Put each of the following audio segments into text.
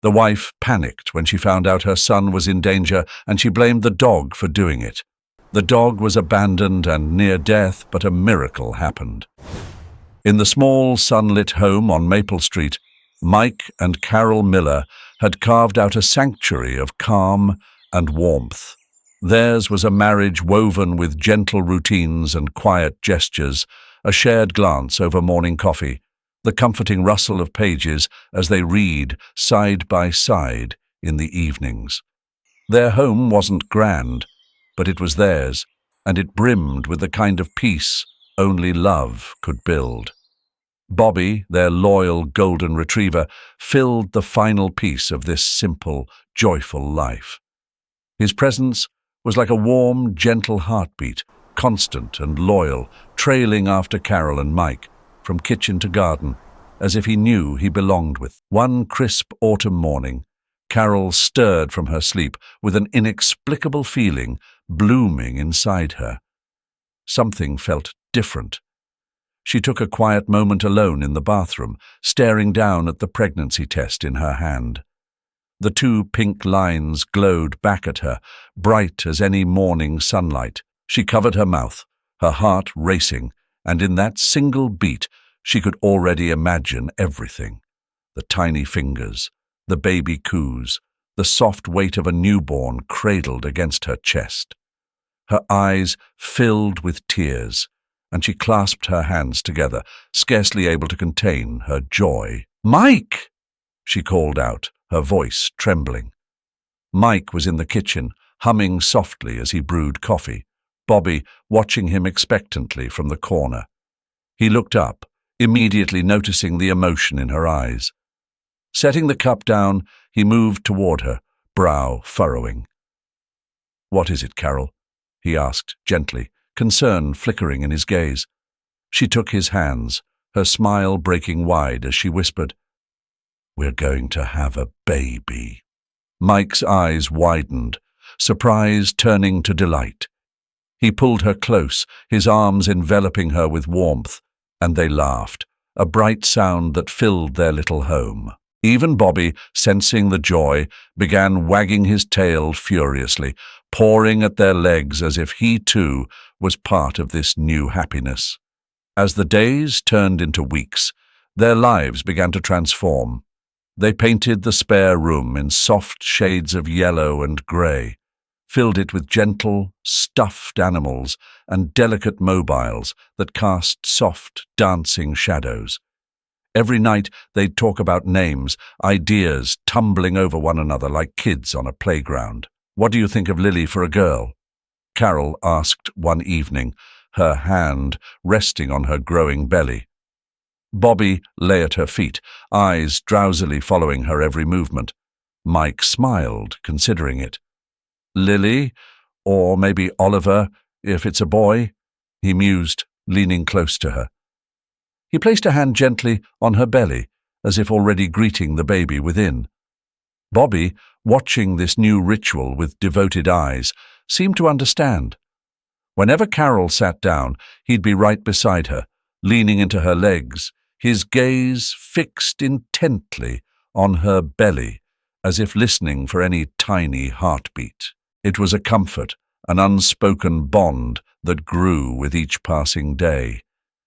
The wife panicked when she found out her son was in danger, and she blamed the dog for doing it. The dog was abandoned and near death, but a miracle happened. In the small, sunlit home on Maple Street, Mike and Carol Miller had carved out a sanctuary of calm and warmth. Theirs was a marriage woven with gentle routines and quiet gestures, a shared glance over morning coffee, the comforting rustle of pages as they read side by side in the evenings. Their home wasn't grand, but it was theirs, and it brimmed with the kind of peace only love could build. Bobby, their loyal golden retriever, filled the final piece of this simple, joyful life. His presence was like a warm, gentle heartbeat, constant and loyal, trailing after Carol and Mike, from kitchen to garden, as if he knew he belonged with. One crisp autumn morning, Carol stirred from her sleep with an inexplicable feeling blooming inside her. Something felt different. She took a quiet moment alone in the bathroom, staring down at the pregnancy test in her hand. The 2 pink lines glowed back at her, bright as any morning sunlight. She covered her mouth, her heart racing, and in that single beat she could already imagine everything. The tiny fingers, the baby coos, the soft weight of a newborn cradled against her chest. Her eyes filled with tears, and she clasped her hands together, scarcely able to contain her joy. "Mike!" she called out, her voice trembling. Mike was in the kitchen, humming softly as he brewed coffee, Bobby watching him expectantly from the corner. He looked up, immediately noticing the emotion in her eyes. Setting the cup down, he moved toward her, brow furrowing. "What is it, Carol?" he asked gently, concern flickering in his gaze. She took his hands, her smile breaking wide as she whispered, "We're going to have a baby." Mike's eyes widened, surprise turning to delight. He pulled her close, his arms enveloping her with warmth, and they laughed, a bright sound that filled their little home. Even Bobby, sensing the joy, began wagging his tail furiously, pawing at their legs as if he too was part of this new happiness. As the days turned into weeks, their lives began to transform. They painted the spare room in soft shades of yellow and grey, filled it with gentle, stuffed animals and delicate mobiles that cast soft, dancing shadows. Every night they'd talk about names, ideas tumbling over one another like kids on a playground. "What do you think of Lily for a girl?" Carol asked one evening, her hand resting on her growing belly. Bobby lay at her feet, eyes drowsily following her every movement. Mike smiled, considering it. "Lily, or maybe Oliver, if it's a boy," he mused, leaning close to her. He placed a hand gently on her belly, as if already greeting the baby within. Bobby, watching this new ritual with devoted eyes, seemed to understand. Whenever Carol sat down, he'd be right beside her, leaning into her legs, his gaze fixed intently on her belly, as if listening for any tiny heartbeat. It was a comfort, an unspoken bond that grew with each passing day.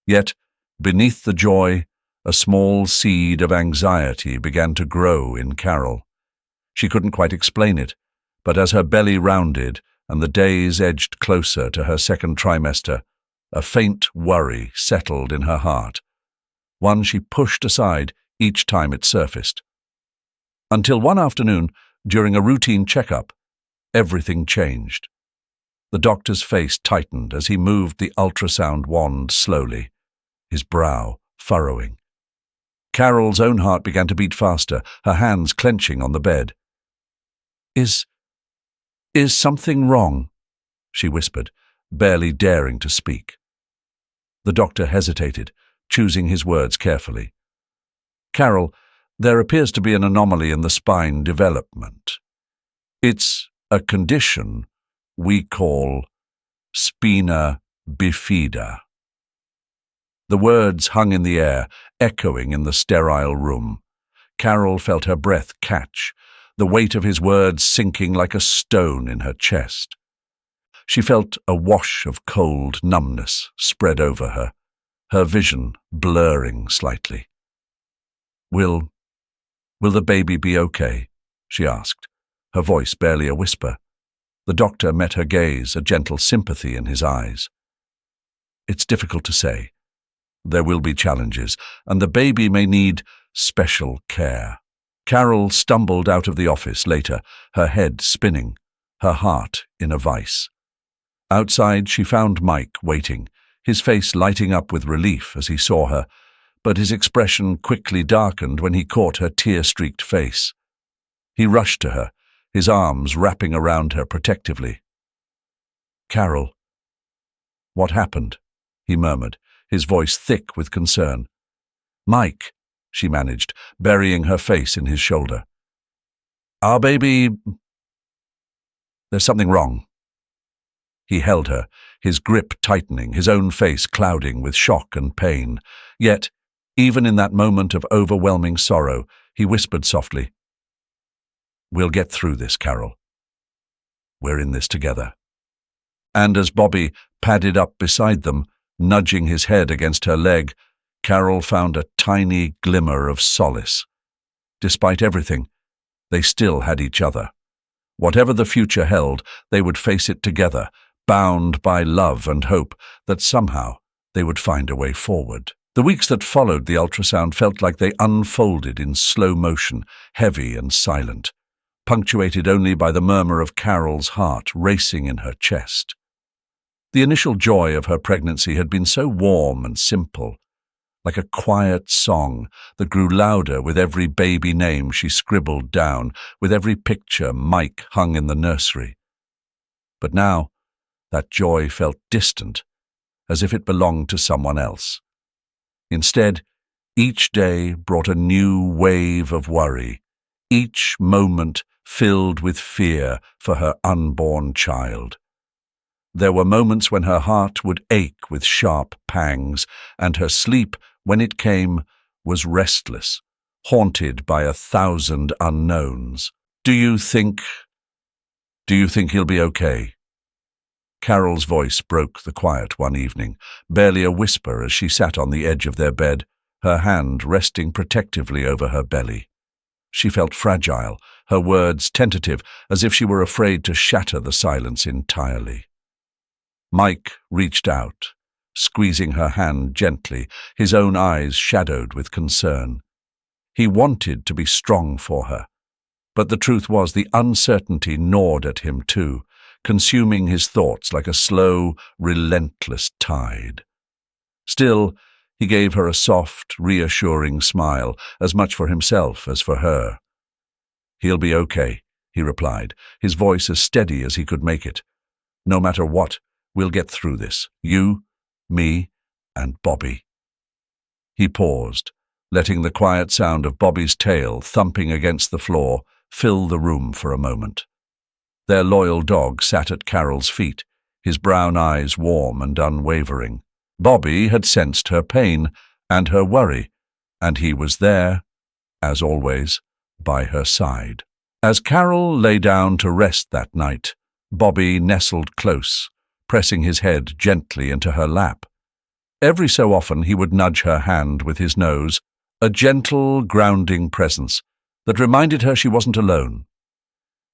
Yet, beneath the joy, a small seed of anxiety began to grow in Carol. She couldn't quite explain it, but as her belly rounded and the days edged closer to her second trimester, a faint worry settled in her heart, one she pushed aside each time it surfaced. Until one afternoon, during a routine checkup, everything changed. The doctor's face tightened as he moved the ultrasound wand slowly, his brow furrowing. Carol's own heart began to beat faster, her hands clenching on the bed. Is something wrong?" she whispered, barely daring to speak. The doctor hesitated, choosing his words carefully. "Carol, there appears to be an anomaly in the spine development. It's a condition we call spina bifida." The words hung in the air, echoing in the sterile room. Carol felt her breath catch, the weight of his words sinking like a stone in her chest. She felt a wash of cold numbness spread over her, her vision blurring slightly. Will the baby be okay?" she asked, her voice barely a whisper. The doctor met her gaze, a gentle sympathy in his eyes. "It's difficult to say. There will be challenges, and the baby may need special care." Carol stumbled out of the office later, her head spinning, her heart in a vice. Outside, she found Mike waiting, his face lighting up with relief as he saw her, but his expression quickly darkened when he caught her tear-streaked face. He rushed to her, his arms wrapping around her protectively. "Carol, what happened?" he murmured, his voice thick with concern. "Mike," she managed, burying her face in his shoulder. "Our baby... there's something wrong." He held her, his grip tightening, his own face clouding with shock and pain. Yet, even in that moment of overwhelming sorrow, he whispered softly, "We'll get through this, Carol. We're in this together." And as Bobby padded up beside them, nudging his head against her leg, Carol found a tiny glimmer of solace. Despite everything, they still had each other. Whatever the future held, they would face it together, bound by love and hope that somehow they would find a way forward. The weeks that followed the ultrasound felt like they unfolded in slow motion, heavy and silent, punctuated only by the murmur of Carol's heart racing in her chest. The initial joy of her pregnancy had been so warm and simple, like a quiet song that grew louder with every baby name she scribbled down, with every picture Mike hung in the nursery. But now, that joy felt distant, as if it belonged to someone else. Instead, each day brought a new wave of worry, each moment filled with fear for her unborn child. There were moments when her heart would ache with sharp pangs, and her sleep, when it came, was restless, haunted by 1,000 unknowns. Do you think he'll be okay?" Carol's voice broke the quiet one evening, barely a whisper as she sat on the edge of their bed, her hand resting protectively over her belly. She felt fragile, her words tentative, as if she were afraid to shatter the silence entirely. Mike reached out, squeezing her hand gently, his own eyes shadowed with concern. He wanted to be strong for her, but the truth was the uncertainty gnawed at him too, consuming his thoughts like a slow, relentless tide. Still, he gave her a soft, reassuring smile, as much for himself as for her. "He'll be okay," he replied, his voice as steady as he could make it. "No matter what, we'll get through this. You, me, and Bobby." He paused, letting the quiet sound of Bobby's tail thumping against the floor fill the room for a moment. Their loyal dog sat at Carol's feet, his brown eyes warm and unwavering. Bobby had sensed her pain and her worry, and he was there, as always, by her side. As Carol lay down to rest that night, Bobby nestled close, pressing his head gently into her lap. Every so often he would nudge her hand with his nose, a gentle, grounding presence that reminded her she wasn't alone.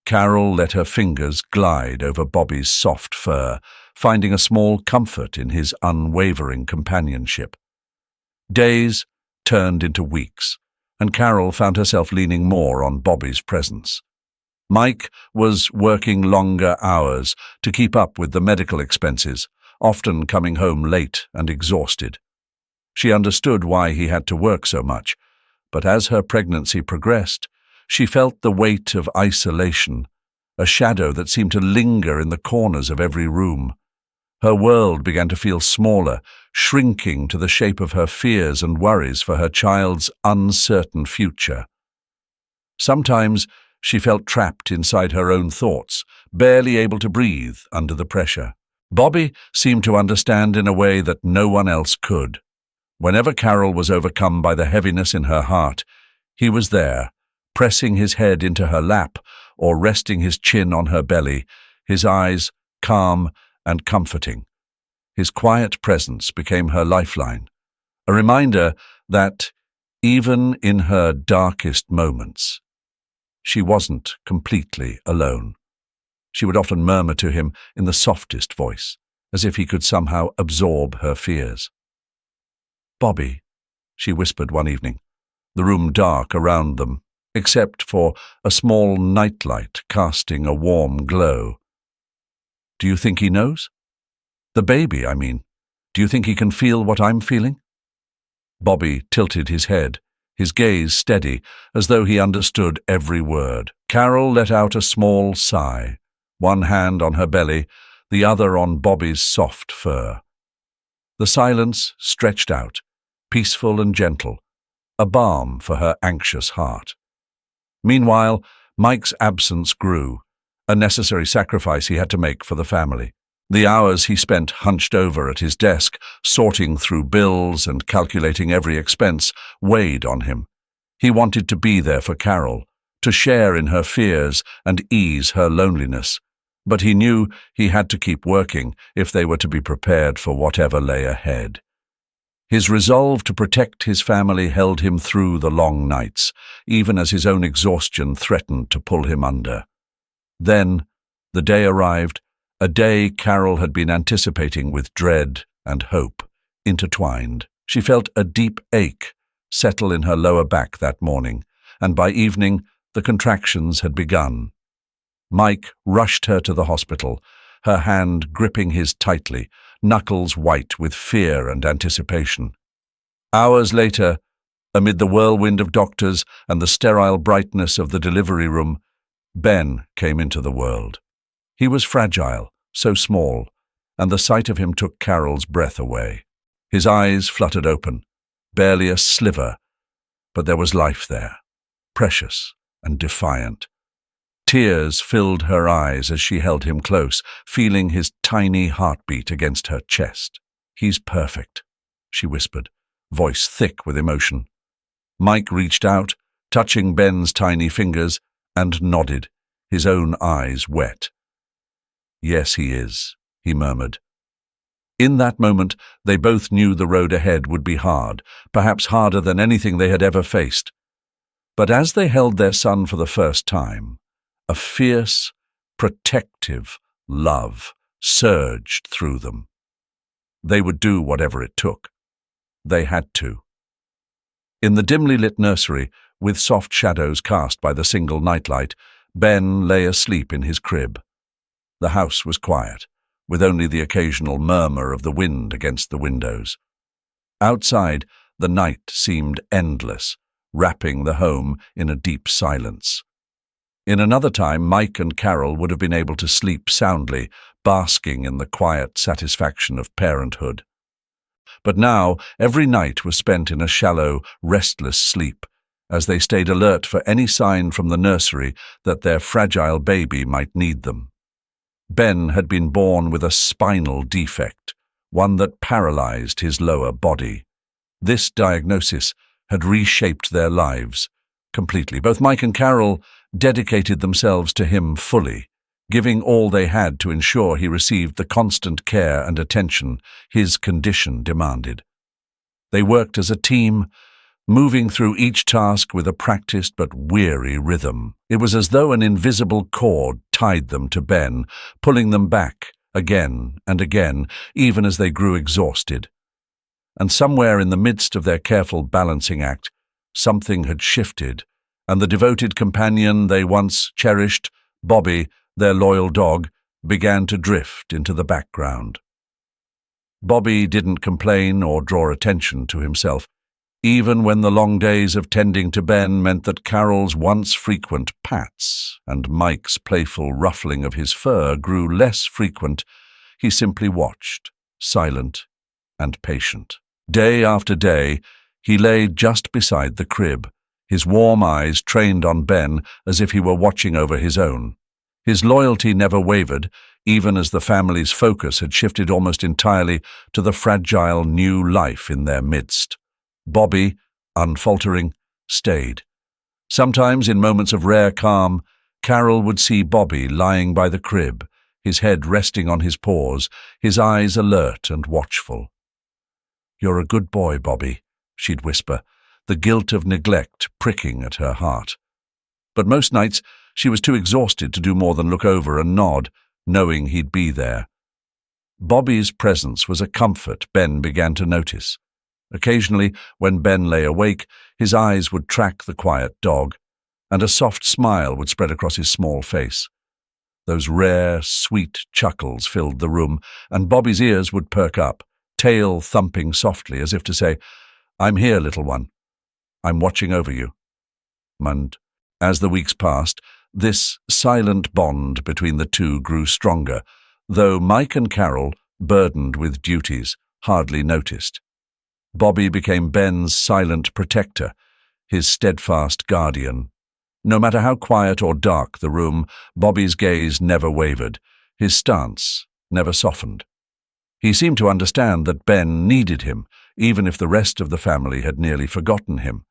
Carol let her fingers glide over Bobby's soft fur, finding a small comfort in his unwavering companionship. Days turned into weeks, and Carol found herself leaning more on Bobby's presence. Mike was working longer hours to keep up with the medical expenses, often coming home late and exhausted. She understood why he had to work so much, but as her pregnancy progressed, she felt the weight of isolation, a shadow that seemed to linger in the corners of every room. Her world began to feel smaller, shrinking to the shape of her fears and worries for her child's uncertain future. Sometimes she felt trapped inside her own thoughts, barely able to breathe under the pressure. Bobby seemed to understand in a way that no one else could. Whenever Carol was overcome by the heaviness in her heart, He was there, pressing his head into her lap or resting his chin on her belly, his eyes calm and comforting. His quiet presence became her lifeline, a reminder that, even in her darkest moments, she wasn't completely alone. She would often murmur to him in the softest voice, as if he could somehow absorb her fears. "Bobby," she whispered one evening, the room dark around them, except for a small nightlight casting a warm glow. "Do you think he knows? The baby, I mean. Do you think he can feel what I'm feeling?" Bobby tilted his head, his gaze steady, as though he understood every word. Carol let out a small sigh, one hand on her belly, the other on Bobby's soft fur. The silence stretched out, peaceful and gentle, a balm for her anxious heart. Meanwhile, Mike's absence grew, a necessary sacrifice he had to make for the family. The hours he spent hunched over at his desk, sorting through bills and calculating every expense, weighed on him. He wanted to be there for Carol, to share in her fears and ease her loneliness, but he knew he had to keep working if they were to be prepared for whatever lay ahead. His resolve to protect his family held him through the long nights, even as his own exhaustion threatened to pull him under. Then, the day arrived, a day Carol had been anticipating with dread and hope, intertwined. She felt a deep ache settle in her lower back that morning, and by evening the contractions had begun. Mike rushed her to the hospital, her hand gripping his tightly, knuckles white with fear and anticipation. Hours later, amid the whirlwind of doctors and the sterile brightness of the delivery room, Ben came into the world. He was fragile, so small, and the sight of him took Carol's breath away. His eyes fluttered open, barely a sliver, but there was life there, precious and defiant. Tears filled her eyes as she held him close, feeling his tiny heartbeat against her chest. "He's perfect," she whispered, voice thick with emotion. Mike reached out, touching Ben's tiny fingers, and nodded, his own eyes wet. "Yes, he is," he murmured. In that moment, they both knew the road ahead would be hard, perhaps harder than anything they had ever faced. But as they held their son for the first time, a fierce, protective love surged through them. They would do whatever it took. They had to. In the dimly lit nursery, with soft shadows cast by the single nightlight, Ben lay asleep in his crib. The house was quiet, with only the occasional murmur of the wind against the windows. Outside, the night seemed endless, wrapping the home in a deep silence. In another time, Mike and Carol would have been able to sleep soundly, basking in the quiet satisfaction of parenthood. But now, every night was spent in a shallow, restless sleep, as they stayed alert for any sign from the nursery that their fragile baby might need them. Ben had been born with a spinal defect, one that paralyzed his lower body. This diagnosis had reshaped their lives completely. Both Mike and Carol dedicated themselves to him fully, giving all they had to ensure he received the constant care and attention his condition demanded. They worked as a team, moving through each task with a practiced but weary rhythm. It was as though an invisible cord tied them to Ben, pulling them back again and again, even as they grew exhausted. And somewhere in the midst of their careful balancing act, something had shifted, and the devoted companion they once cherished, Bobby, their loyal dog, began to drift into the background. Bobby didn't complain or draw attention to himself, even when the long days of tending to Ben meant that Carol's once frequent pats and Mike's playful ruffling of his fur grew less frequent. He simply watched, silent and patient. Day after day, he lay just beside the crib, his warm eyes trained on Ben as if he were watching over his own. His loyalty never wavered, even as the family's focus had shifted almost entirely to the fragile new life in their midst. Bobby, unfaltering, stayed, Sometimes, in moments of rare calm, Carol would see Bobby lying by the crib, his head resting on his paws, his eyes alert and watchful. "You're a good boy, Bobby," she'd whisper, the guilt of neglect pricking at her heart. But most nights she was too exhausted to do more than look over and nod, knowing he'd be there. Bobby's presence was a comfort Ben began to notice. Occasionally, when Ben lay awake, his eyes would track the quiet dog, and a soft smile would spread across his small face. Those rare, sweet chuckles filled the room, and Bobby's ears would perk up, tail thumping softly as if to say, "I'm here, little one. I'm watching over you." And as the weeks passed, this silent bond between the two grew stronger, though Mike and Carol, burdened with duties, hardly noticed. Bobby became Ben's silent protector, his steadfast guardian. No matter how quiet or dark the room, Bobby's gaze never wavered, his stance never softened. He seemed to understand that Ben needed him, even if the rest of the family had nearly forgotten him.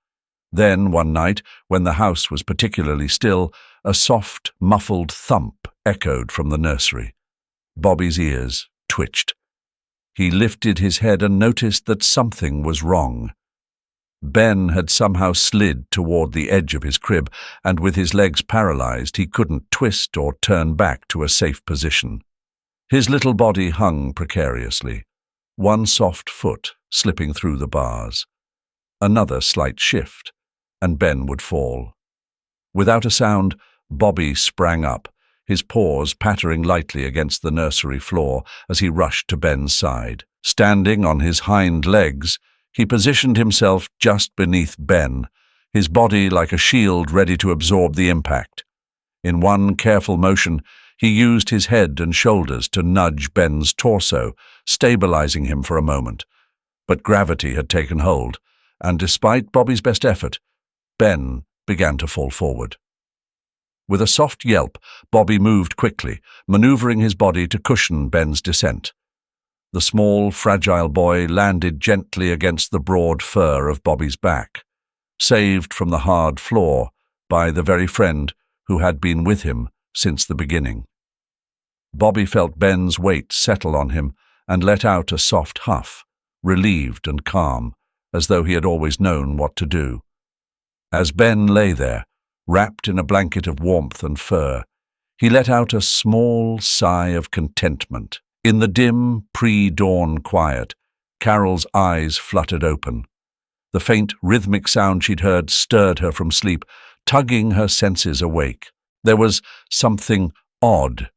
Then, one night, when the house was particularly still, a soft, muffled thump echoed from the nursery. Bobby's ears twitched. He lifted his head and noticed that something was wrong. Ben had somehow slid toward the edge of his crib, and with his legs paralyzed, he couldn't twist or turn back to a safe position. His little body hung precariously, one soft foot slipping through the bars. Another slight shift, and Ben would fall. Without a sound, Bobby sprang up, his paws pattering lightly against the nursery floor as he rushed to Ben's side. Standing on his hind legs, he positioned himself just beneath Ben, his body like a shield ready to absorb the impact. In one careful motion, he used his head and shoulders to nudge Ben's torso, stabilizing him for a moment. But gravity had taken hold, and despite Bobby's best effort, Ben began to fall forward. With a soft yelp, Bobby moved quickly, maneuvering his body to cushion Ben's descent. The small, fragile boy landed gently against the broad fur of Bobby's back, saved from the hard floor by the very friend who had been with him since the beginning. Bobby felt Ben's weight settle on him and let out a soft huff, relieved and calm, as though he had always known what to do. As Ben lay there, wrapped in a blanket of warmth and fur, he let out a small sigh of contentment. In the dim, pre-dawn quiet, Carol's eyes fluttered open. The faint, rhythmic sound she'd heard stirred her from sleep, tugging her senses awake. There was something odd,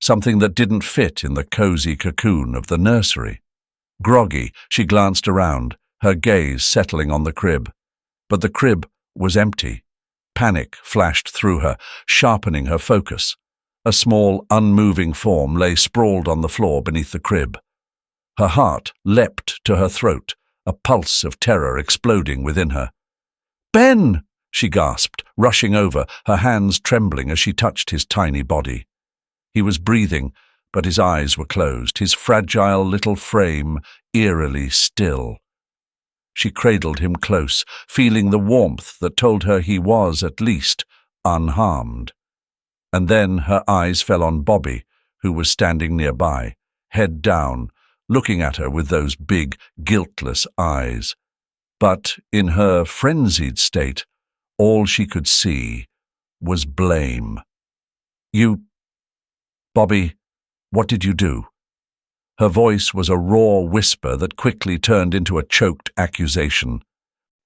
something that didn't fit in the cozy cocoon of the nursery. Groggy, she glanced around, her gaze settling on the crib. But the crib was empty. Panic flashed through her, sharpening her focus. A small, unmoving form lay sprawled on the floor beneath the crib. Her heart leapt to her throat, a pulse of terror exploding within her. "Ben!" she gasped, rushing over, her hands trembling as she touched his tiny body. He was breathing, but his eyes were closed, his fragile little frame eerily still. She cradled him close, feeling the warmth that told her he was, at least, unharmed. And then her eyes fell on Bobby, who was standing nearby, head down, looking at her with those big, guiltless eyes. But in her frenzied state, all she could see was blame. Bobby, what did you do?" Her voice was a raw whisper that quickly turned into a choked accusation.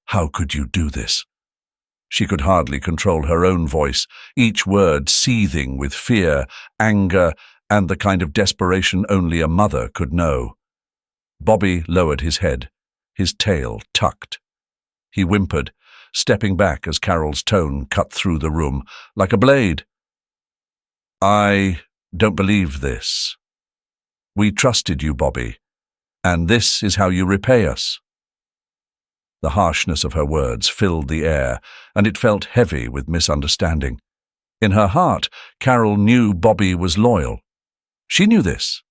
"How could you do this?" She could hardly control her own voice, each word seething with fear, anger, and the kind of desperation only a mother could know. Bobby lowered his head, his tail tucked. He whimpered, stepping back as Carol's tone cut through the room like a blade. "I don't believe this. We trusted you, Bobby, and this is how you repay us." The harshness of her words filled the air, and it felt heavy with misunderstanding. In her heart, Carol knew Bobby was loyal. She knew this.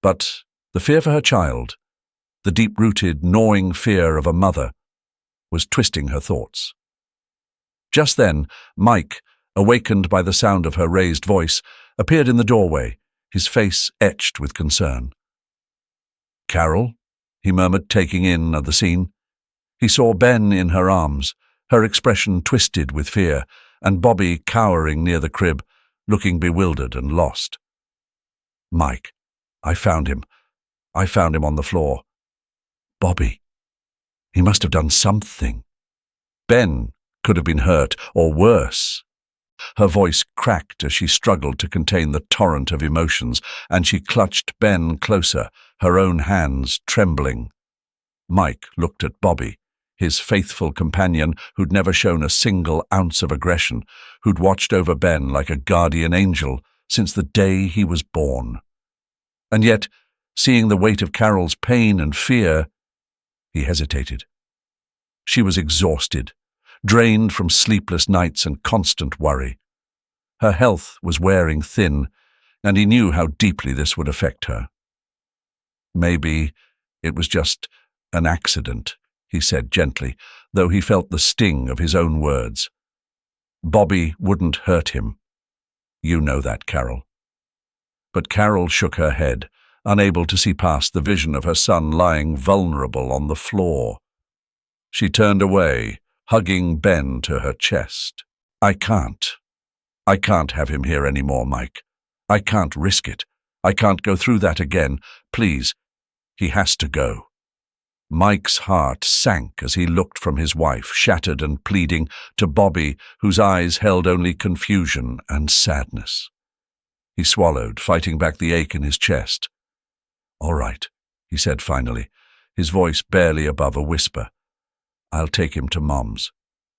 But the fear for her child, the deep-rooted, gnawing fear of a mother, was twisting her thoughts. Just then, Mike, awakened by the sound of her raised voice, appeared in the doorway, his face etched with concern. "Carol?" he murmured, taking in the scene. He saw Ben in her arms, her expression twisted with fear, and Bobby cowering near the crib, looking bewildered and lost. "Mike, I found him. I found him on the floor. Bobby. He must have done something. Ben could have been hurt, or worse." Her voice cracked as she struggled to contain the torrent of emotions, and she clutched Ben closer, her own hands trembling. Mike looked at Bobby, his faithful companion who'd never shown a single ounce of aggression, who'd watched over Ben like a guardian angel since the day he was born. And yet, seeing the weight of Carol's pain and fear, he hesitated. She was exhausted, drained from sleepless nights and constant worry. Her health was wearing thin, and he knew how deeply this would affect her. "Maybe it was just an accident," he said gently, though he felt the sting of his own words. "Bobby wouldn't hurt him. You know that, Carol." But Carol shook her head, unable to see past the vision of her son lying vulnerable on the floor. She turned away, hugging Ben to her chest. I can't have him here anymore, Mike. I can't risk it. I can't go through that again. Please, he has to go." Mike's heart sank as he looked from his wife, shattered and pleading, to Bobby, whose eyes held only confusion and sadness. He swallowed, fighting back the ache in his chest. "All right," he said finally, his voice barely above a whisper. "I'll take him to Mom's.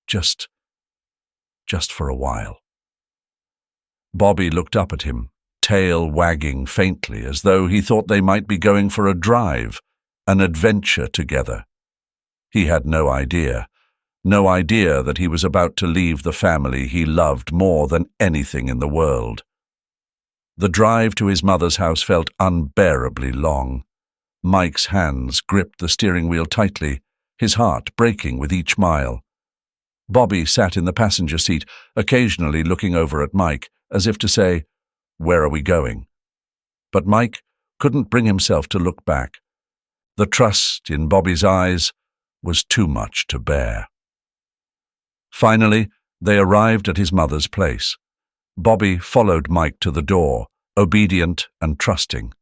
Just for a while." Bobby looked up at him, tail wagging faintly, as though he thought they might be going for a drive, an adventure together. He had no idea that he was about to leave the family he loved more than anything in the world. The drive to his mother's house felt unbearably long. Mike's hands gripped the steering wheel tightly, his heart breaking with each mile. Bobby sat in the passenger seat, occasionally looking over at Mike, as if to say, "Where are we going?" But Mike couldn't bring himself to look back. The trust in Bobby's eyes was too much to bear. Finally, they arrived at his mother's place. Bobby followed Mike to the door, obedient and trusting.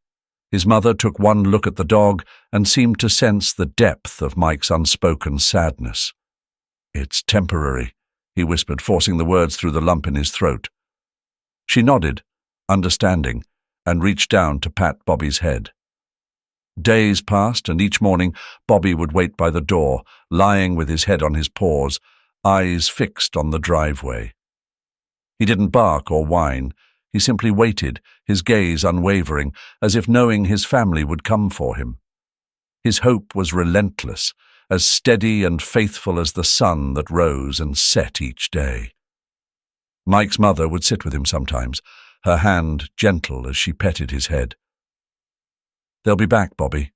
His mother took one look at the dog and seemed to sense the depth of Mike's unspoken sadness. "It's temporary," he whispered, forcing the words through the lump in his throat. She nodded, understanding, and reached down to pat Bobby's head. Days passed, and each morning Bobby would wait by the door, lying with his head on his paws, eyes fixed on the driveway. He didn't bark or whine. He simply waited, his gaze unwavering, as if knowing his family would come for him. His hope was relentless, as steady and faithful as the sun that rose and set each day. Mike's mother would sit with him sometimes, her hand gentle as she petted his head. "They'll be back, Bobby.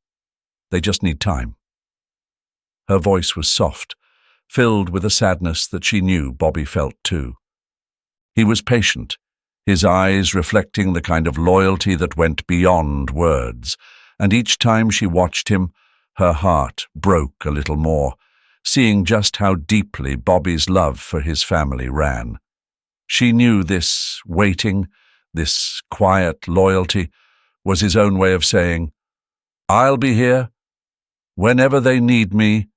They just need time." Her voice was soft, filled with a sadness that she knew Bobby felt too. He was patient, his eyes reflecting the kind of loyalty that went beyond words, and each time she watched him, her heart broke a little more, seeing just how deeply Bobby's love for his family ran. She knew this waiting, this quiet loyalty, was his own way of saying, "I'll be here. Whenever they need me,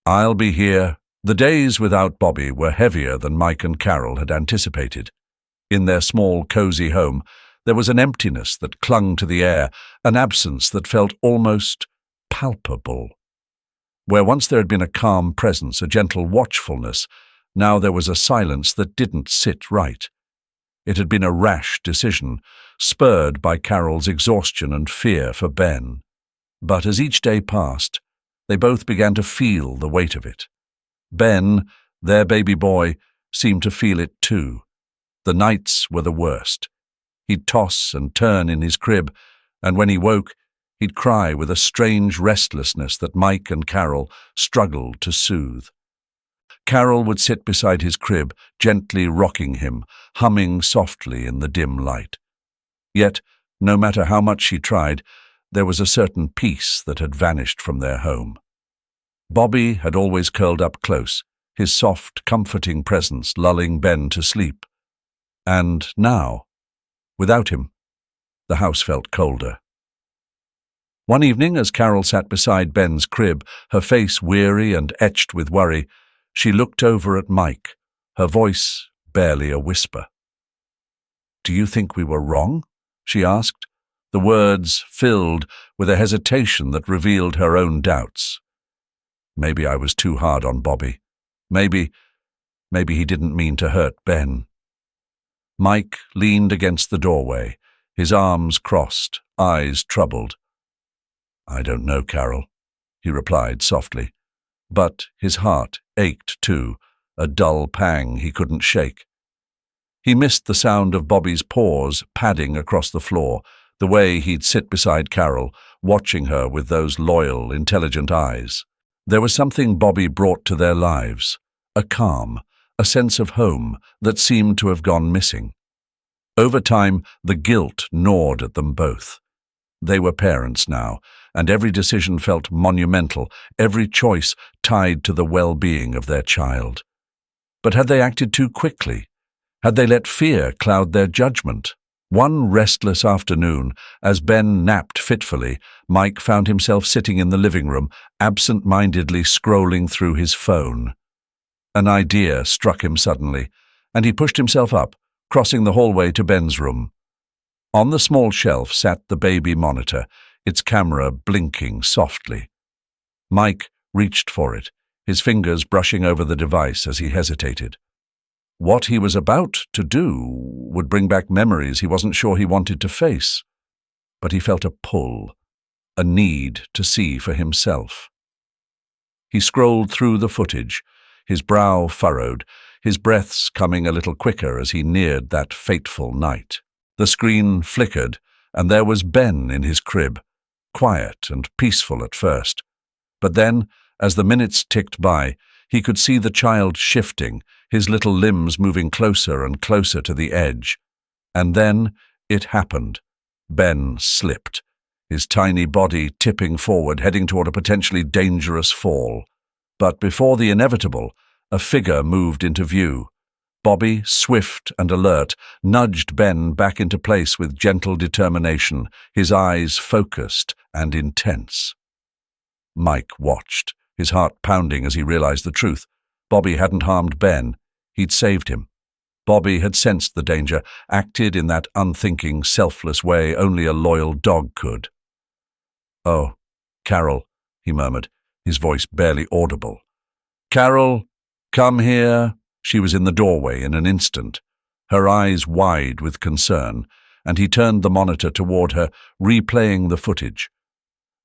I'll be here." The days without Bobby were heavier than Mike and Carol had anticipated. In their small, cozy home, there was an emptiness that clung to the air, an absence that felt almost palpable. Where once there had been a calm presence, a gentle watchfulness, now there was a silence that didn't sit right. It had been a rash decision, spurred by Carol's exhaustion and fear for Ben. But as each day passed, they both began to feel the weight of it. Ben, their baby boy, seemed to feel it too. The nights were the worst. He'd toss and turn in his crib, and when he woke, he'd cry with a strange restlessness that Mike and Carol struggled to soothe. Carol would sit beside his crib, gently rocking him, humming softly in the dim light. Yet, no matter how much she tried, there was a certain peace that had vanished from their home. Bobby had always curled up close, his soft, comforting presence lulling Ben to sleep. And now, without him, the house felt colder. One evening, as Carol sat beside Ben's crib, her face weary and etched with worry, she looked over at Mike, her voice barely a whisper. "Do you think we were wrong?" she asked, the words filled with a hesitation that revealed her own doubts. "Maybe I was too hard on Bobby. Maybe he didn't mean to hurt Ben." Mike leaned against the doorway, his arms crossed, eyes troubled. "I don't know, Carol," he replied softly, but his heart ached too, a dull pang he couldn't shake. He missed the sound of Bobby's paws padding across the floor, the way he'd sit beside Carol, watching her with those loyal, intelligent eyes. There was something Bobby brought to their lives, a calm, a sense of home that seemed to have gone missing. Over time, the guilt gnawed at them both. They were parents now, and every decision felt monumental, every choice tied to the well-being of their child. But had they acted too quickly? Had they let fear cloud their judgment? One restless afternoon, as Ben napped fitfully, Mike found himself sitting in the living room, absent-mindedly scrolling through his phone. An idea struck him suddenly, and he pushed himself up, crossing the hallway to Ben's room. On the small shelf sat the baby monitor, its camera blinking softly. Mike reached for it, his fingers brushing over the device as he hesitated. What he was about to do would bring back memories he wasn't sure he wanted to face. But he felt a pull, a need to see for himself. He scrolled through the footage, his brow furrowed, his breaths coming a little quicker as he neared that fateful night. The screen flickered, and there was Ben in his crib, quiet and peaceful at first. But then, as the minutes ticked by, he could see the child shifting, his little limbs moving closer and closer to the edge. And then it happened. Ben slipped, his tiny body tipping forward, heading toward a potentially dangerous fall. But before the inevitable, a figure moved into view. Bobby, swift and alert, nudged Ben back into place with gentle determination, his eyes focused and intense. Mike watched, his heart pounding as he realized the truth. Bobby hadn't harmed Ben. He'd saved him. Bobby had sensed the danger, acted in that unthinking, selfless way only a loyal dog could. "Oh, Carol," he murmured, his voice barely audible. "Carol, come here." She was in the doorway in an instant, her eyes wide with concern, and he turned the monitor toward her, replaying the footage.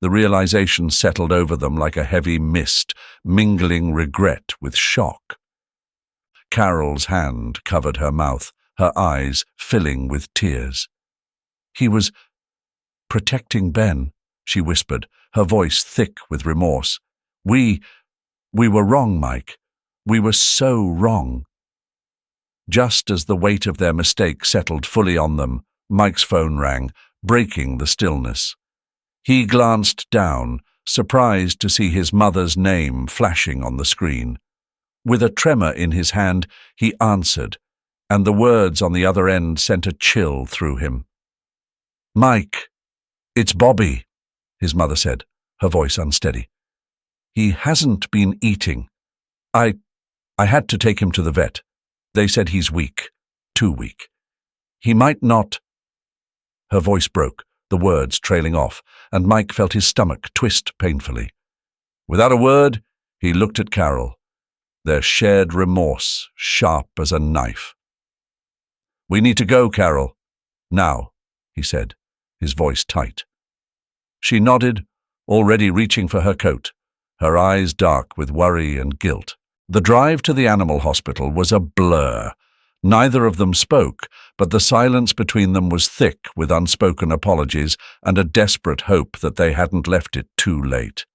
The realization settled over them like a heavy mist, mingling regret with shock. Carol's hand covered her mouth, her eyes filling with tears. "He was protecting Ben," she whispered, her voice thick with remorse. We were wrong, Mike. We were so wrong." Just as the weight of their mistake settled fully on them, Mike's phone rang, breaking the stillness. He glanced down, surprised to see his mother's name flashing on the screen. With a tremor in his hand, he answered, and the words on the other end sent a chill through him. "Mike, it's Bobby," his mother said, her voice unsteady. "He hasn't been eating. I had to take him to the vet. They said he's weak, too weak. He might not—" Her voice broke, the words trailing off, and Mike felt his stomach twist painfully. Without a word, he looked at Carol, their shared remorse sharp as a knife. "We need to go, Carol. Now," he said, his voice tight. She nodded, already reaching for her coat, her eyes dark with worry and guilt. The drive to the animal hospital was a blur. Neither of them spoke, but the silence between them was thick with unspoken apologies and a desperate hope that they hadn't left it too late.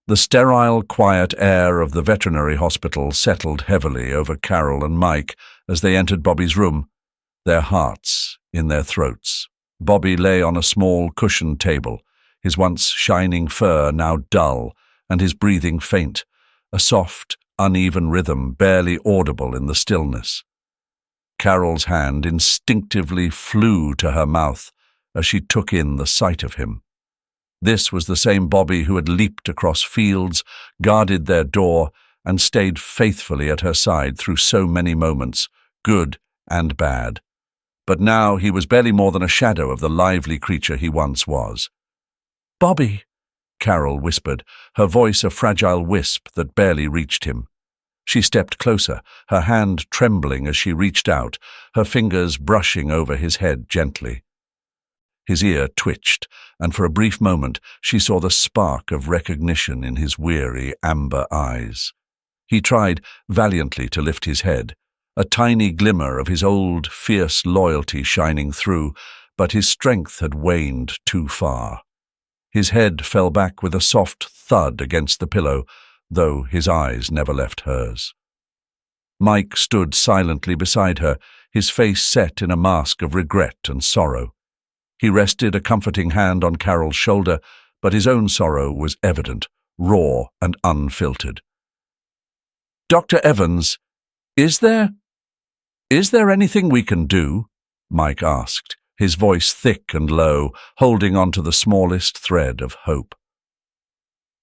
The sterile, quiet air of the veterinary hospital settled heavily over Carol and Mike as they entered Bobby's room, their hearts in their throats. Bobby lay on a small cushioned table, his once shining fur now dull and his breathing faint, a soft, uneven rhythm barely audible in the stillness. Carol's hand instinctively flew to her mouth as she took in the sight of him. This was the same Bobby who had leaped across fields, guarded their door, and stayed faithfully at her side through so many moments, good and bad. But now he was barely more than a shadow of the lively creature he once was. "Bobby," Carol whispered, her voice a fragile wisp that barely reached him. She stepped closer, her hand trembling as she reached out, her fingers brushing over his head gently. His ear twitched, and for a brief moment she saw the spark of recognition in his weary, amber eyes. He tried valiantly to lift his head, a tiny glimmer of his old, fierce loyalty shining through, but his strength had waned too far. His head fell back with a soft thud against the pillow, though his eyes never left hers. Mike stood silently beside her, his face set in a mask of regret and sorrow. He rested a comforting hand on Carol's shoulder, but his own sorrow was evident, raw and unfiltered. "Dr. Evans, is there anything we can do?" Mike asked, his voice thick and low, holding on to the smallest thread of hope.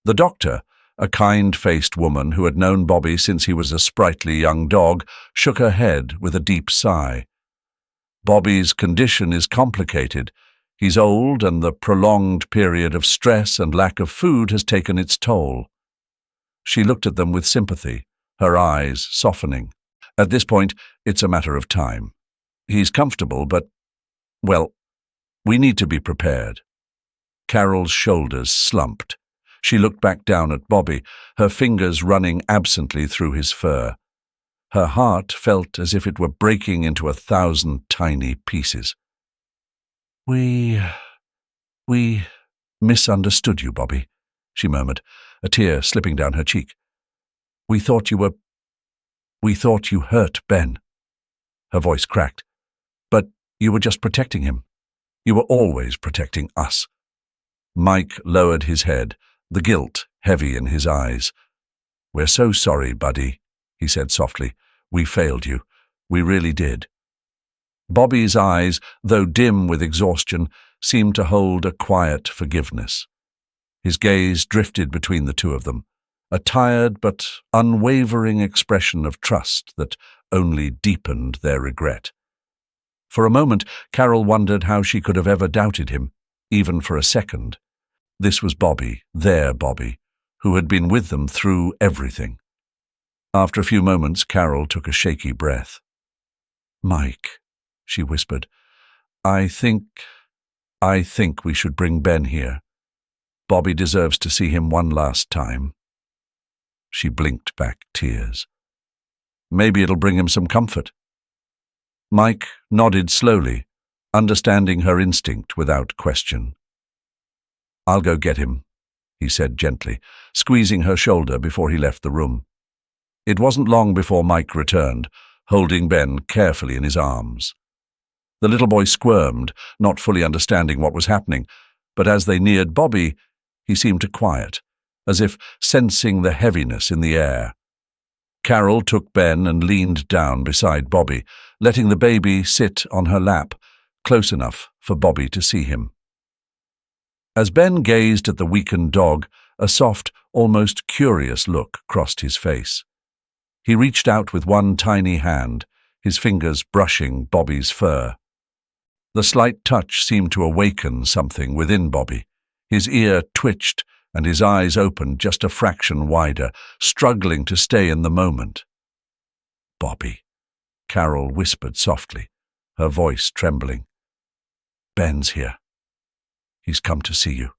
The doctor, a kind-faced woman who had known Bobby since he was a sprightly young dog, shook her head with a deep sigh. "Bobby's condition is complicated. He's old, and the prolonged period of stress and lack of food has taken its toll." She looked at them with sympathy, her eyes softening. "At this point, it's a matter of time. He's comfortable, but, well, we need to be prepared." Carol's shoulders slumped. She looked back down at Bobby, her fingers running absently through his fur. Her heart felt as if it were breaking into 1,000 tiny pieces. We misunderstood you, Bobby," she murmured, a tear slipping down her cheek. We thought you hurt Ben." Her voice cracked. "But you were just protecting him. You were always protecting us." Mike lowered his head, the guilt heavy in his eyes. "We're so sorry, buddy," he said softly. "We failed you. We really did." Bobby's eyes, though dim with exhaustion, seemed to hold a quiet forgiveness. His gaze drifted between the two of them, a tired but unwavering expression of trust that only deepened their regret. For a moment, Carol wondered how she could have ever doubted him, even for a second. This was Bobby, their Bobby, who had been with them through everything. After a few moments, Carol took a shaky breath. "Mike," she whispered, I think we should bring Ben here. Bobby deserves to see him one last time." She blinked back tears. "Maybe it'll bring him some comfort." Mike nodded slowly, understanding her instinct without question. "I'll go get him," he said gently, squeezing her shoulder before he left the room. It wasn't long before Mike returned, holding Ben carefully in his arms. The little boy squirmed, not fully understanding what was happening, but as they neared Bobby, he seemed to quiet, as if sensing the heaviness in the air. Carol took Ben and leaned down beside Bobby, letting the baby sit on her lap, close enough for Bobby to see him. As Ben gazed at the weakened dog, a soft, almost curious look crossed his face. He reached out with one tiny hand, his fingers brushing Bobby's fur. The slight touch seemed to awaken something within Bobby. His ear twitched and his eyes opened just a fraction wider, struggling to stay in the moment. "Bobby," Carol whispered softly, her voice trembling. "Ben's here. He's come to see you."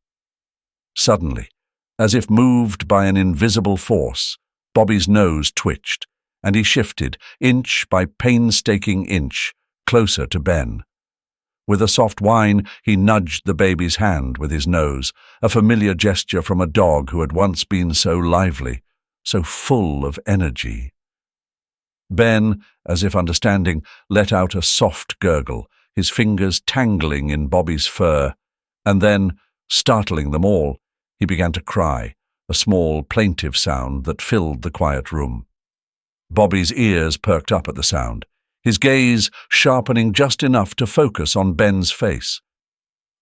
Suddenly, as if moved by an invisible force, Bobby's nose twitched, and he shifted, inch by painstaking inch, closer to Ben. With a soft whine, he nudged the baby's hand with his nose, a familiar gesture from a dog who had once been so lively, so full of energy. Ben, as if understanding, let out a soft gurgle, his fingers tangling in Bobby's fur, and then, startling them all, he began to cry, a small, plaintive sound that filled the quiet room. Bobby's ears perked up at the sound, his gaze sharpening just enough to focus on Ben's face.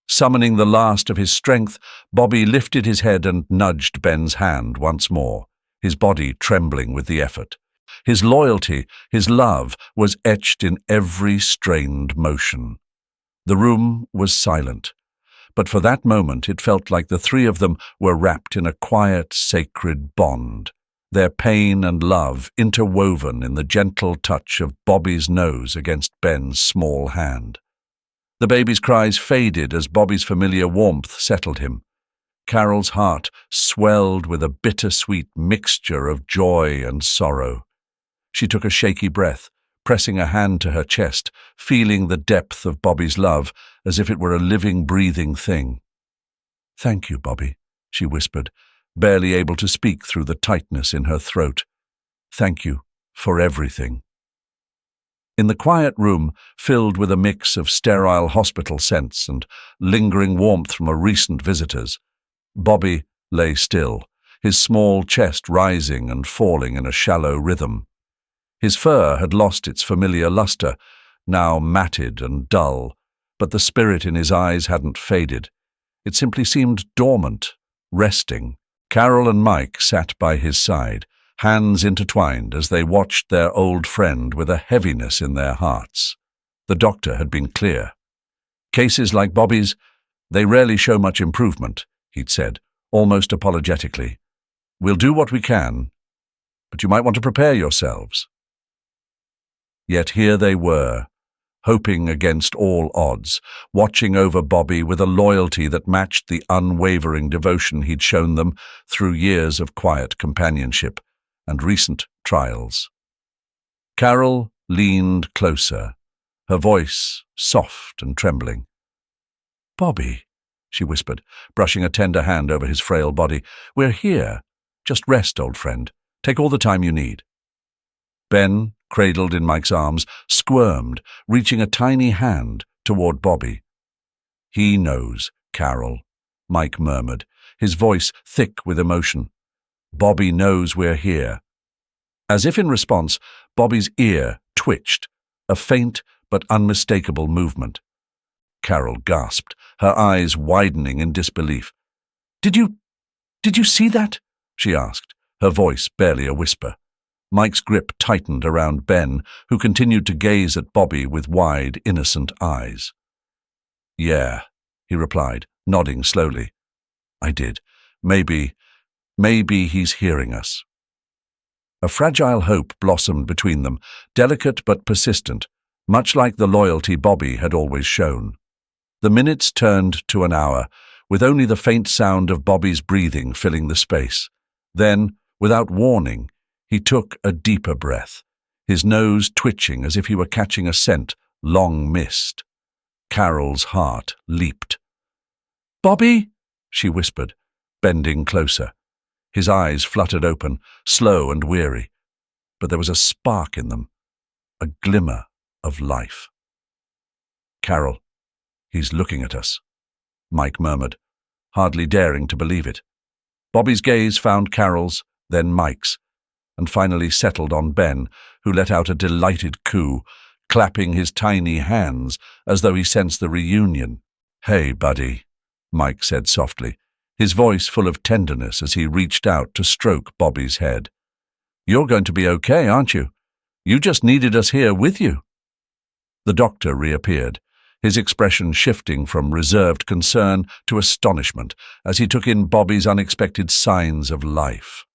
Summoning the last of his strength, Bobby lifted his head and nudged Ben's hand once more, his body trembling with the effort. His loyalty, his love, was etched in every strained motion. The room was silent, but for that moment it felt like the three of them were wrapped in a quiet, sacred bond, their pain and love interwoven in the gentle touch of Bobby's nose against Ben's small hand. The baby's cries faded as Bobby's familiar warmth settled him. Carol's heart swelled with a bittersweet mixture of joy and sorrow. She took a shaky breath, pressing a hand to her chest, feeling the depth of Bobby's love as if it were a living, breathing thing. "Thank you, Bobby," she whispered, barely able to speak through the tightness in her throat. "Thank you for everything." In the quiet room, filled with a mix of sterile hospital scents and lingering warmth from a recent visitor's, Bobby lay still, his small chest rising and falling in a shallow rhythm. His fur had lost its familiar luster, now matted and dull, but the spirit in his eyes hadn't faded. It simply seemed dormant, resting. Carol and Mike sat by his side, hands intertwined as they watched their old friend with a heaviness in their hearts. The doctor had been clear. "Cases like Bobby's, they rarely show much improvement," he'd said, almost apologetically. "We'll do what we can, but you might want to prepare yourselves." Yet here they were, hoping against all odds, watching over Bobby with a loyalty that matched the unwavering devotion he'd shown them through years of quiet companionship and recent trials. Carol leaned closer, her voice soft and trembling. "Bobby," she whispered, brushing a tender hand over his frail body, "we're here. Just rest, old friend. Take all the time you need." Ben, cradled in Mike's arms, squirmed, reaching a tiny hand toward Bobby. "He knows, Carol," Mike murmured, his voice thick with emotion. "Bobby knows we're here." As if in response, Bobby's ear twitched, a faint but unmistakable movement. Carol gasped, her eyes widening in disbelief. Did you see that?" she asked, her voice barely a whisper. Mike's grip tightened around Ben, who continued to gaze at Bobby with wide, innocent eyes. "Yeah," he replied, nodding slowly. "I did. Maybe he's hearing us." A fragile hope blossomed between them, delicate but persistent, much like the loyalty Bobby had always shown. The minutes turned to an hour, with only the faint sound of Bobby's breathing filling the space. Then, without warning, he took a deeper breath, his nose twitching as if he were catching a scent long missed. Carol's heart leaped. "Bobby?" she whispered, bending closer. His eyes fluttered open, slow and weary, but there was a spark in them, a glimmer of life. "Carol, he's looking at us," Mike murmured, hardly daring to believe it. Bobby's gaze found Carol's, then Mike's, and finally settled on Ben, who let out a delighted coo, clapping his tiny hands as though he sensed the reunion. "Hey, buddy," Mike said softly, his voice full of tenderness as he reached out to stroke Bobby's head. "You're going to be okay, aren't you? You just needed us here with you." The doctor reappeared, his expression shifting from reserved concern to astonishment as he took in Bobby's unexpected signs of life.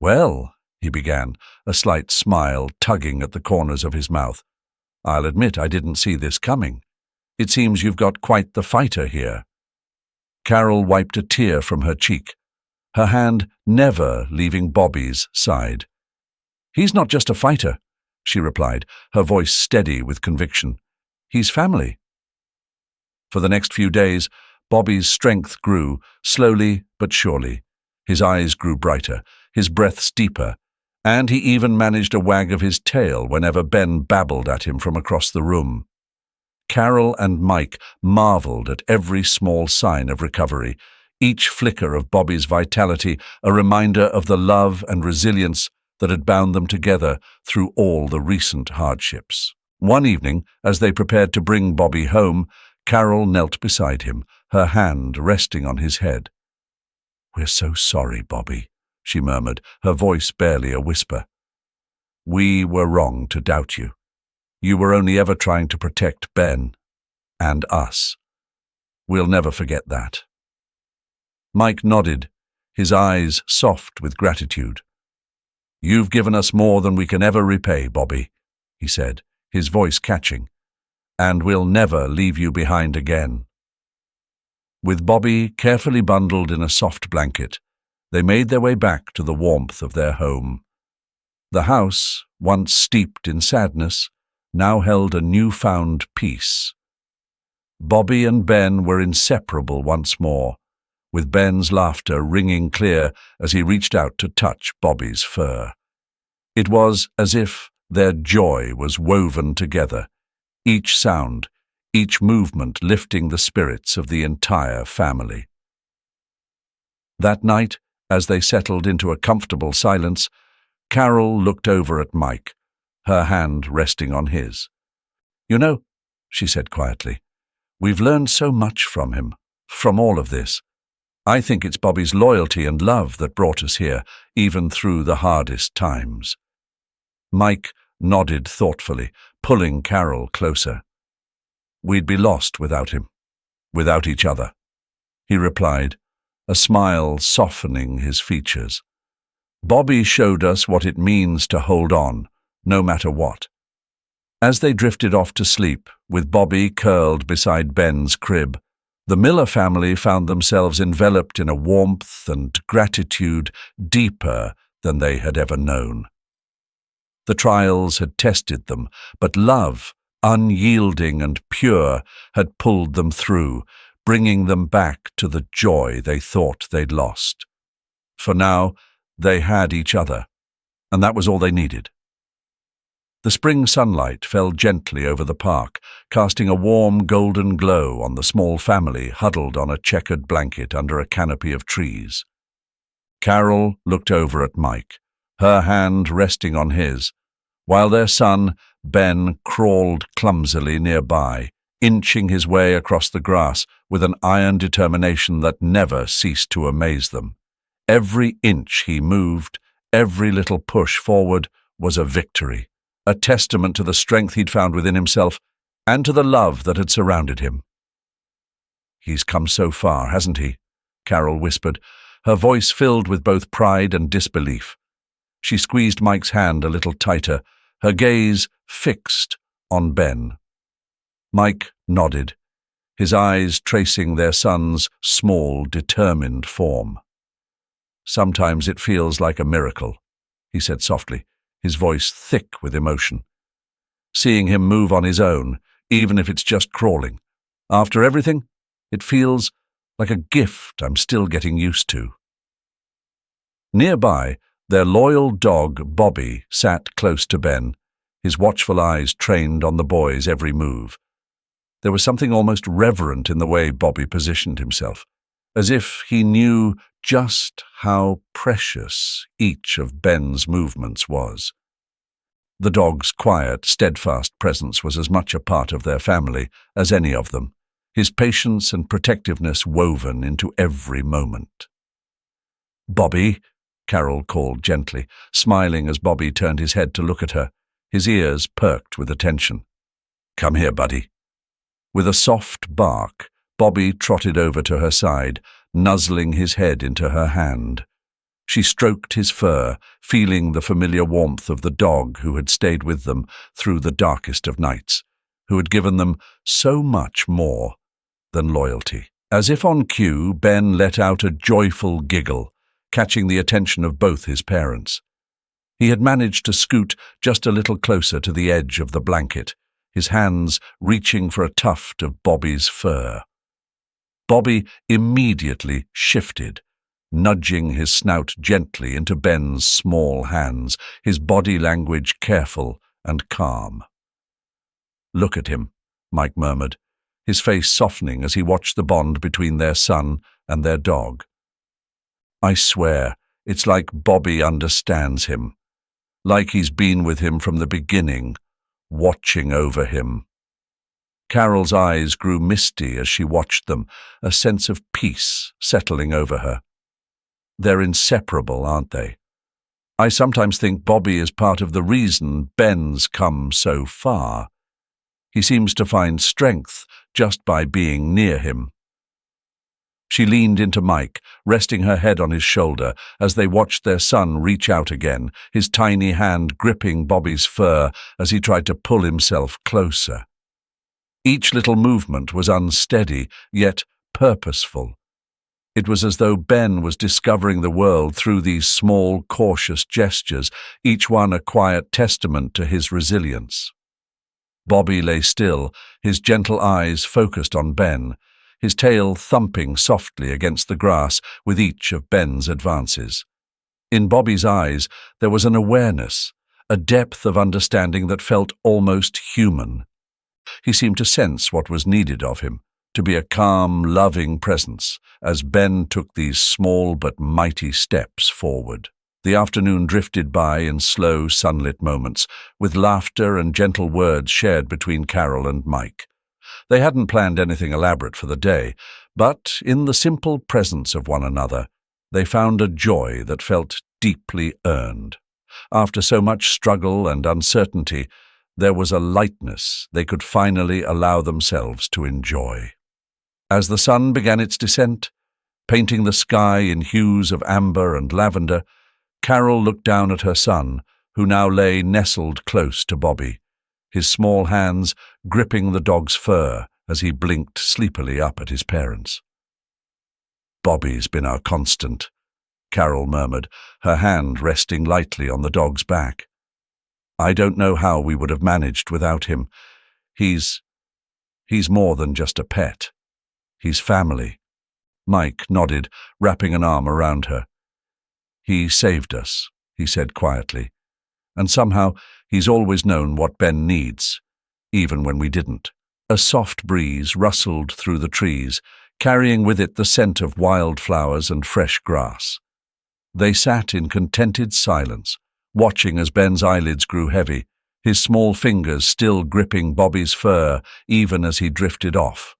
"Well," he began, a slight smile tugging at the corners of his mouth, "I'll admit I didn't see this coming. It seems you've got quite the fighter here." Carol wiped a tear from her cheek, her hand never leaving Bobby's side. "He's not just a fighter," she replied, her voice steady with conviction. "He's family." For the next few days, Bobby's strength grew, slowly but surely. His eyes grew brighter, his breaths deeper, and he even managed a wag of his tail whenever Ben babbled at him from across the room. Carol and Mike marveled at every small sign of recovery, each flicker of Bobby's vitality a reminder of the love and resilience that had bound them together through all the recent hardships. One evening, as they prepared to bring Bobby home, Carol knelt beside him, her hand resting on his head. "We're so sorry, Bobby," she murmured, her voice barely a whisper. "We were wrong to doubt you. You were only ever trying to protect Ben and us. We'll never forget that." Mike nodded, his eyes soft with gratitude. "You've given us more than we can ever repay, Bobby," he said, his voice catching, "and we'll never leave you behind again." With Bobby carefully bundled in a soft blanket, they made their way back to the warmth of their home. The house, once steeped in sadness, now held a newfound peace. Bobby and Ben were inseparable once more, with Ben's laughter ringing clear as he reached out to touch Bobby's fur. It was as if their joy was woven together, each sound, each movement lifting the spirits of the entire family. That night, as they settled into a comfortable silence, Carol looked over at Mike, her hand resting on his. "You know," she said quietly, "we've learned so much from him, from all of this. I think it's Bobby's loyalty and love that brought us here, even through the hardest times." Mike nodded thoughtfully, pulling Carol closer. "We'd be lost without him, without each other," he replied, a smile softening his features. "Bobby showed us what it means to hold on, no matter what." As they drifted off to sleep, with Bobby curled beside Ben's crib, the Miller family found themselves enveloped in a warmth and gratitude deeper than they had ever known. The trials had tested them, but love, unyielding and pure, had pulled them through, bringing them back to the joy they thought they'd lost. For now, they had each other, and that was all they needed. The spring sunlight fell gently over the park, casting a warm golden glow on the small family huddled on a checkered blanket under a canopy of trees. Carol looked over at Mike, her hand resting on his, while their son, Ben, crawled clumsily nearby, inching his way across the grass with an iron determination that never ceased to amaze them. Every inch he moved, every little push forward, was a victory, a testament to the strength he'd found within himself and to the love that had surrounded him. "He's come so far, hasn't he?" Carol whispered, her voice filled with both pride and disbelief. She squeezed Mike's hand a little tighter, her gaze fixed on Ben. Mike nodded, his eyes tracing their son's small, determined form. "Sometimes it feels like a miracle," he said softly, his voice thick with emotion. "Seeing him move on his own, even if it's just crawling. After everything, it feels like a gift I'm still getting used to." Nearby, their loyal dog, Bobby, sat close to Ben, his watchful eyes trained on the boy's every move. There was something almost reverent in the way Bobby positioned himself, as if he knew just how precious each of Ben's movements was. The dog's quiet, steadfast presence was as much a part of their family as any of them, his patience and protectiveness woven into every moment. "Bobby," Carol called gently, smiling as Bobby turned his head to look at her, his ears perked with attention. "Come here, buddy." With a soft bark, Bobby trotted over to her side, nuzzling his head into her hand. She stroked his fur, feeling the familiar warmth of the dog who had stayed with them through the darkest of nights, who had given them so much more than loyalty. As if on cue, Ben let out a joyful giggle, catching the attention of both his parents. He had managed to scoot just a little closer to the edge of the blanket, his hands reaching for a tuft of Bobby's fur. Bobby immediately shifted, nudging his snout gently into Ben's small hands, his body language careful and calm. "Look at him," Mike murmured, his face softening as he watched the bond between their son and their dog. "I swear, it's like Bobby understands him, like he's been with him from the beginning, watching over him." Carol's eyes grew misty as she watched them, a sense of peace settling over her. They're inseparable, aren't they? I sometimes think Bobby is part of the reason Ben's come so far. He seems to find strength just by being near him. She leaned into Mike, resting her head on his shoulder as they watched their son reach out again, his tiny hand gripping Bobby's fur as he tried to pull himself closer. Each little movement was unsteady, yet purposeful. It was as though Ben was discovering the world through these small, cautious gestures, each one a quiet testament to his resilience. Bobby lay still, his gentle eyes focused on Ben, his tail thumping softly against the grass with each of Ben's advances. In Bobby's eyes there was an awareness, a depth of understanding that felt almost human. He seemed to sense what was needed of him, to be a calm, loving presence, as Ben took these small but mighty steps forward. The afternoon drifted by in slow, sunlit moments, with laughter and gentle words shared between Carol and Mike. They hadn't planned anything elaborate for the day, but in the simple presence of one another, they found a joy that felt deeply earned. After so much struggle and uncertainty, there was a lightness they could finally allow themselves to enjoy. As the sun began its descent, painting the sky in hues of amber and lavender, Carol looked down at her son, who now lay nestled close to Bobby, his small hands gripping the dog's fur as he blinked sleepily up at his parents. "Bobby's been our constant," Carol murmured, her hand resting lightly on the dog's back. "I don't know how we would have managed without him. He's more than just a pet. He's family." Mike nodded, wrapping an arm around her. "He saved us," he said quietly, "and somehow he's always known what Ben needs, even when we didn't." A soft breeze rustled through the trees, carrying with it the scent of wildflowers and fresh grass. They sat in contented silence, watching as Ben's eyelids grew heavy, his small fingers still gripping Bobby's fur even as he drifted off.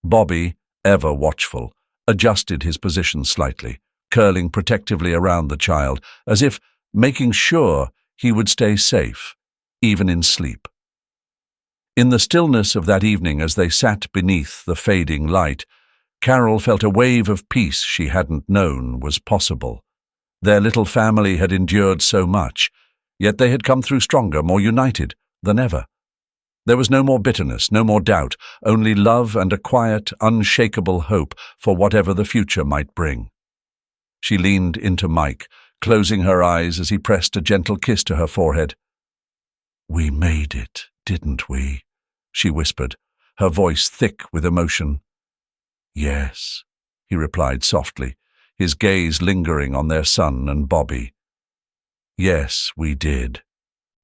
Bobby, ever watchful, adjusted his position slightly, curling protectively around the child, as if making sure he would stay safe, even in sleep. In the stillness of that evening as they sat beneath the fading light, Carol felt a wave of peace she hadn't known was possible. Their little family had endured so much, yet they had come through stronger, more united than ever. There was no more bitterness, no more doubt, only love and a quiet, unshakable hope for whatever the future might bring. She leaned into Mike, closing her eyes as he pressed a gentle kiss to her forehead. "We made it, didn't we?" she whispered, her voice thick with emotion. "Yes," he replied softly, his gaze lingering on their son and Bobby. "Yes, we did."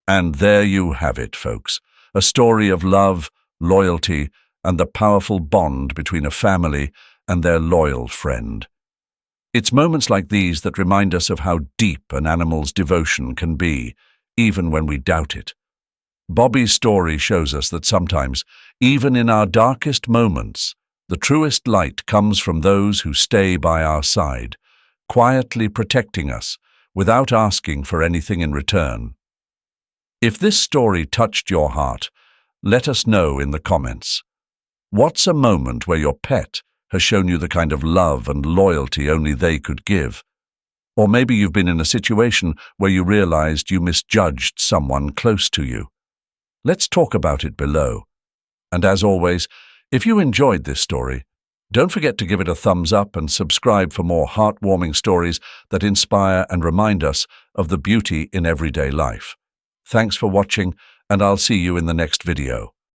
And there you have it, folks, a story of love, loyalty, and the powerful bond between a family and their loyal friend. It's moments like these that remind us of how deep an animal's devotion can be, even when we doubt it. Bobby's story shows us that sometimes, even in our darkest moments, the truest light comes from those who stay by our side, quietly protecting us without asking for anything in return. If this story touched your heart, let us know in the comments. What's a moment where your pet has shown you the kind of love and loyalty only they could give? Or maybe you've been in a situation where you realized you misjudged someone close to you. Let's talk about it below. And as always, if you enjoyed this story, don't forget to give it a thumbs up and subscribe for more heartwarming stories that inspire and remind us of the beauty in everyday life. Thanks for watching, and I'll see you in the next video.